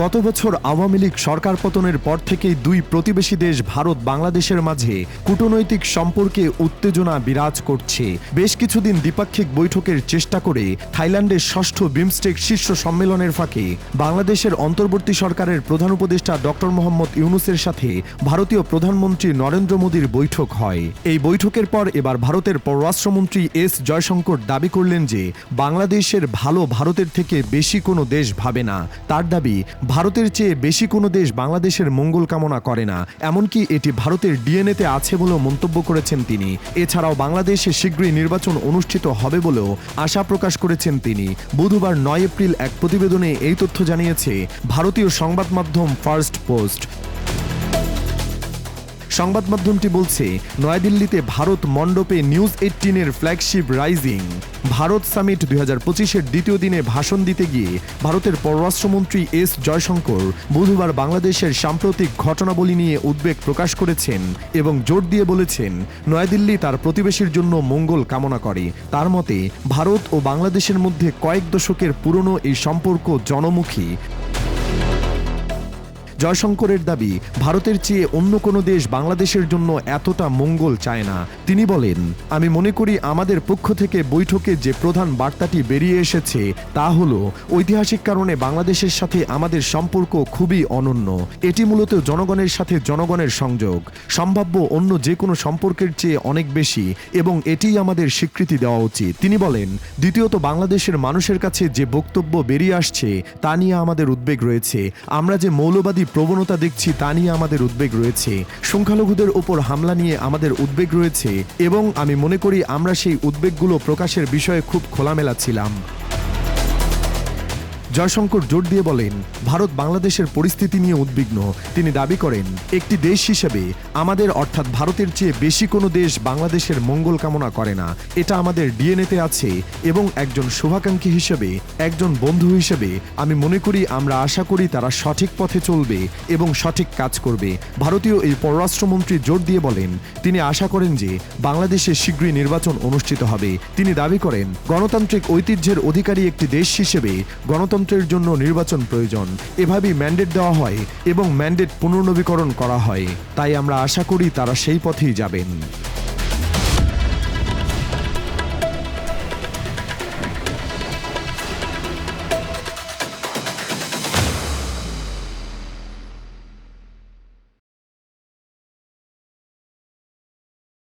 গত বছর আওয়ামী লীগ সরকার পতনের পর থেকেই দুই প্রতিবেশী দেশ ভারত বাংলাদেশের মাঝে কূটনৈতিক সম্পর্কে উত্তেজনা বিরাজ করছে। বেশ কিছুদিন দ্বিপাক্ষিক বৈঠকের চেষ্টা করে থাইল্যান্ডের ষষ্ঠ বিমস্টেক শীর্ষ সম্মেলনের ফাঁকে বাংলাদেশের অন্তর্বর্তী সরকারের প্রধান উপদেষ্টা ডক্টর মোহাম্মদ ইউনূসের সাথে ভারতীয় প্রধানমন্ত্রী নরেন্দ্র মোদীর বৈঠক হয়। এই বৈঠকের পর এবার ভারতের পররাষ্ট্রমন্ত্রী এস জয়শঙ্কর দাবি করলেন যে বাংলাদেশের ভালো ভারতের থেকে বেশি কোনো দেশ ভাবে না। তার দাবি, ভারতের চেয়ে বেশি কোনো দেশ বাংলাদেশের মঙ্গল কামনা করে না, এমনকি এটি ভারতের ডিএনএতে আছে বলেও মন্তব্য করেছেন তিনি। এছাড়াও বাংলাদেশে শীঘ্রই নির্বাচন অনুষ্ঠিত হবে বলেও আশা প্রকাশ করেছেন তিনি। বুধবার ৯ এপ্রিল এক প্রতিবেদনে এই তথ্য জানিয়েছে ভারতীয় সংবাদ মাধ্যম ফার্স্ট পোস্ট। সংবাদ মাধ্যমটি বলছে, নয়াদিল্লিতে ভারত মণ্ডপে নিউজ 18-এর ফ্ল্যাগশিপ রাইজিং ভারত সামিট 2025-এর দ্বিতীয় দিনে ভাষণ দিতে গিয়ে ভারতের পররাষ্ট্রমন্ত্রী এস জয়শঙ্কর বুধবার বাংলাদেশের সাম্প্রতিক ঘটনাবলী নিয়ে উদ্বেগ প্রকাশ করেছেন এবং জোর দিয়ে বলেছেন, নয়াদিল্লি তার প্রতিবেশীর জন্য মঙ্গল কামনা করে। তার মতে, ভারত ও বাংলাদেশের মধ্যে কয়েক দশকের পুরনো এই সম্পর্ক জনমুখী। জয়শঙ্করের দাবি, ভারতের চেয়ে অন্য কোনো দেশ বাংলাদেশের জন্য এতটা মঙ্গল চায় না। তিনি বলেন, আমি মনে করি আমাদের পক্ষ থেকে বৈঠকে যে প্রধান বার্তাটি বেরিয়ে এসেছে তা হলো, ঐতিহাসিক কারণে বাংলাদেশের সাথে আমাদের সম্পর্ক খুবই অনন্য। এটি মূলত জনগণের সাথে জনগণের সংযোগ, সম্ভাব্য অন্য যে কোনো সম্পর্কের চেয়ে অনেক বেশি, এবং এটিই আমাদের স্বীকৃতি দেওয়া উচিত। তিনি বলেন, দ্বিতীয়ত, বাংলাদেশের মানুষের কাছে যে বক্তব্য বেরিয়ে আসছে তা নিয়ে আমাদের উদ্বেগ রয়েছে। আমরা যে মৌলবাদী প্রবণতা দেখছি তা নিয়ে আমাদের উদ্বেগ রয়েছে। সংখ্যালঘুদের ওপর হামলা নিয়ে আমাদের উদ্বেগ রয়েছে এবং আমি মনে করি আমরা সেই উদ্বেগগুলো প্রকাশের বিষয়ে খুব খোলামেলা ছিলাম। জয়শঙ্কর জোর দিয়ে বলেন, ভারত বাংলাদেশের পরিস্থিতি নিয়ে উদ্বিগ্ন। তিনি দাবি করেন, একটি দেশ হিসেবে আমাদের অর্থাৎ ভারতের চেয়ে বেশি কোনো দেশ বাংলাদেশের মঙ্গল কামনা করে না। এটা আমাদের ডিএনএতে আছে এবং একজন শুভাকাঙ্ক্ষী হিসেবে, একজন বন্ধু হিসেবে আমি মনে করি, আমরা আশা করি তারা সঠিক পথে চলবে এবং সঠিক কাজ করবে। ভারতীয় এই পররাষ্ট্রমন্ত্রী জোর দিয়ে বলেন, তিনি আশা করেন যে বাংলাদেশে শীঘ্রই নির্বাচন অনুষ্ঠিত হবে। তিনি দাবি করেন, গণতান্ত্রিক ঐতিহ্যের অধিকারী একটি দেশ হিসেবে গণতন্ত্রের জন্য নির্বাচন প্রয়োজন। এভাবেই ম্যান্ডেট দেওয়া হয় এবং ম্যান্ডেট পুনর্নবীকরণ করা হয়। তাই আমরা আশা করি তারা সেই পথেই যাবেন।